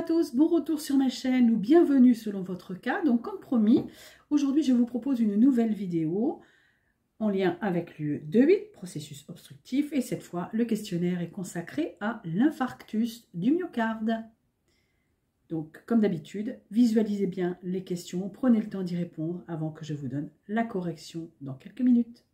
à tous, bon retour sur ma chaîne ou bienvenue selon votre cas. Donc comme promis, aujourd'hui je vous propose une nouvelle vidéo en lien avec l'UE2-8, processus obstructif, et cette fois le questionnaire est consacré à l'infarctus du myocarde. Donc comme d'habitude, visualisez bien les questions, prenez le temps d'y répondre avant que je vous donne la correction dans quelques minutes.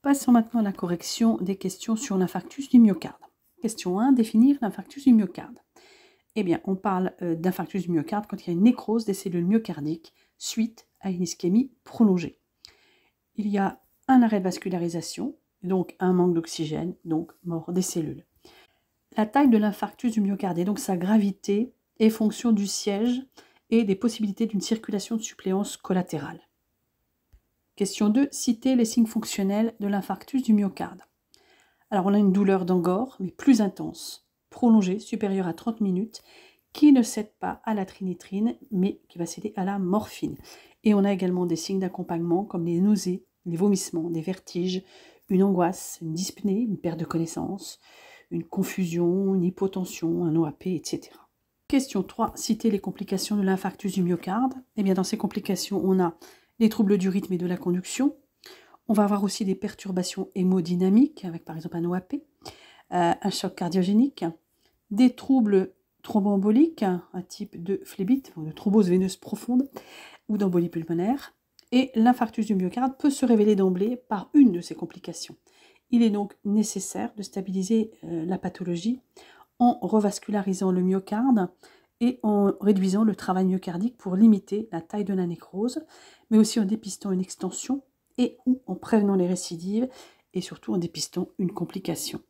Passons maintenant à la correction des questions sur l'infarctus du myocarde. Question 1, définir l'infarctus du myocarde. Eh bien, on parle d'infarctus du myocarde quand il y a une nécrose des cellules myocardiques suite à une ischémie prolongée. Il y a un arrêt de vascularisation, donc un manque d'oxygène, donc mort des cellules. La taille de l'infarctus du myocarde et donc sa gravité est fonction du siège et des possibilités d'une circulation de suppléance collatérale. Question 2, citer les signes fonctionnels de l'infarctus du myocarde. Alors on a une douleur d'angor, mais plus intense, prolongée, supérieure à 30 minutes, qui ne cède pas à la trinitrine, mais qui va céder à la morphine. Et on a également des signes d'accompagnement comme les nausées, les vomissements, des vertiges, une angoisse, une dyspnée, une perte de connaissance, une confusion, une hypotension, un OAP, etc. Question 3, citer les complications de l'infarctus du myocarde. Eh bien dans ces complications, on a les troubles du rythme et de la conduction. On va avoir aussi des perturbations hémodynamiques, avec par exemple un OAP, un choc cardiogénique, des troubles thromboemboliques, un type de phlébite, de thrombose veineuse profonde ou d'embolie pulmonaire. Et l'infarctus du myocarde peut se révéler d'emblée par une de ces complications. Il est donc nécessaire de stabiliser la pathologie en revascularisant le myocarde et en réduisant le travail myocardique pour limiter la taille de la nécrose, mais aussi en dépistant une extension et ou en prévenant les récidives et surtout en dépistant une complication.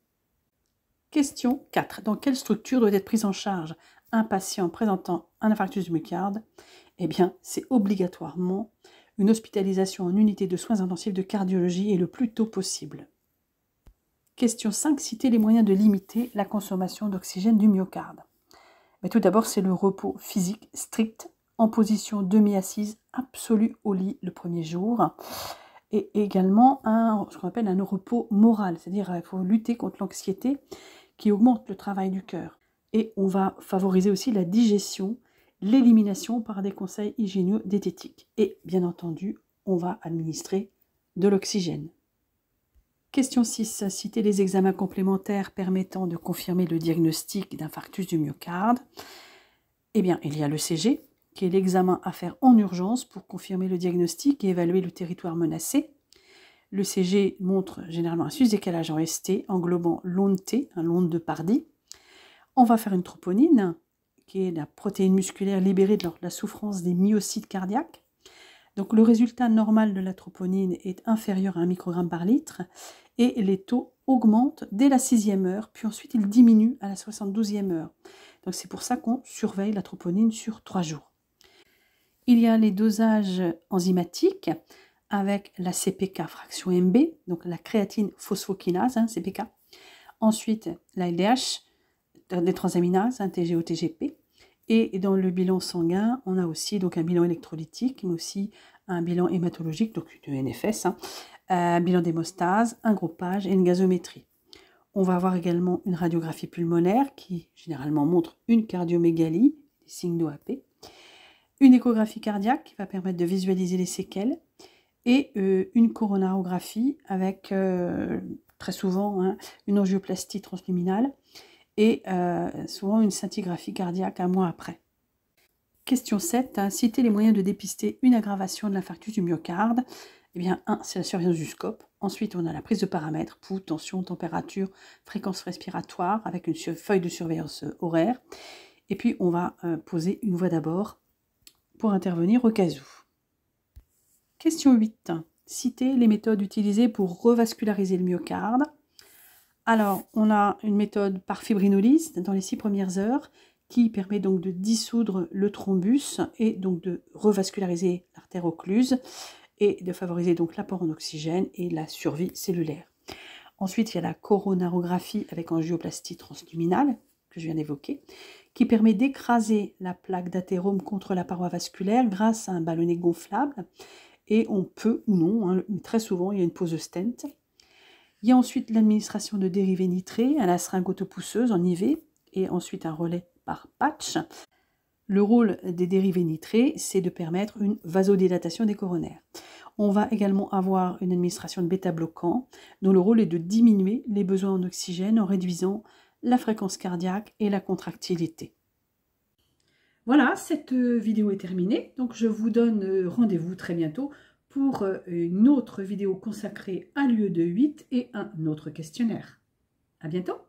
Question 4. Dans quelle structure doit être prise en charge un patient présentant un infarctus du myocarde? Eh bien, c'est obligatoirement une hospitalisation en unité de soins intensifs de cardiologie et le plus tôt possible. Question 5. Citer les moyens de limiter la consommation d'oxygène du myocarde. Mais tout d'abord, c'est le repos physique strict en position demi-assise absolue au lit le premier jour. Et également ce qu'on appelle un repos moral, c'est-à-dire qu'il faut lutter contre l'anxiété qui augmente le travail du cœur. Et on va favoriser aussi la digestion, l'élimination par des conseils hygiéno-diététiques. Et bien entendu, on va administrer de l'oxygène. Question 6. Citer les examens complémentaires permettant de confirmer le diagnostic d'infarctus du myocarde. Eh bien, il y a l'ECG, qui est l'examen à faire en urgence pour confirmer le diagnostic et évaluer le territoire menacé. L'ECG montre généralement un sus-décalage en ST, englobant l'onde T, l'onde de Pardy. On va faire une troponine, qui est la protéine musculaire libérée lors de la souffrance des myocytes cardiaques. Donc le résultat normal de la troponine est inférieur à 1 microgramme par litre et les taux augmentent dès la 6e heure, puis ensuite ils diminuent à la 72e heure. Donc c'est pour ça qu'on surveille la troponine sur 3 jours. Il y a les dosages enzymatiques avec la CPK fraction MB, donc la créatine phosphokinase, CPK. Ensuite la LDH, les transaminases, TGO-TGP. Et dans le bilan sanguin, on a aussi donc un bilan électrolytique, mais aussi un bilan hématologique, donc de NFS, un bilan d'hémostase, un groupage et une gazométrie. On va avoir également une radiographie pulmonaire qui généralement montre une cardiomégalie, des signes d'OAP, une échographie cardiaque qui va permettre de visualiser les séquelles et une coronarographie avec très souvent une angioplastie transluminale et souvent une scintigraphie cardiaque un mois après. Question 7. Citer les moyens de dépister une aggravation de l'infarctus du myocarde. Eh bien, 1, c'est la surveillance du scope. Ensuite, on a la prise de paramètres, pouls, tension, température, fréquence respiratoire, avec une feuille de surveillance horaire. Et puis, on va poser une voie d'abord pour intervenir au cas où. Question 8. citer les méthodes utilisées pour revasculariser le myocarde. Alors, on a une méthode par fibrinolyse dans les 6 premières heures qui permet donc de dissoudre le thrombus et donc de revasculariser l'artère occluse et de favoriser donc l'apport en oxygène et la survie cellulaire. Ensuite, il y a la coronarographie avec angioplastie transluminale, que je viens d'évoquer, qui permet d'écraser la plaque d'athérome contre la paroi vasculaire grâce à un ballonnet gonflable. Et on peut ou non, hein, très souvent, il y a une pose de stent. Il y a ensuite l'administration de dérivés nitrés à la seringue autopousseuse en IV et ensuite un relais par patch. Le rôle des dérivés nitrés, c'est de permettre une vasodilatation des coronaires. On va également avoir une administration de bêta-bloquants dont le rôle est de diminuer les besoins en oxygène en réduisant la fréquence cardiaque et la contractilité. Voilà, cette vidéo est terminée. Donc je vous donne rendez-vous très bientôt pour une autre vidéo consacrée à l'UE2-8 et un autre questionnaire. À bientôt!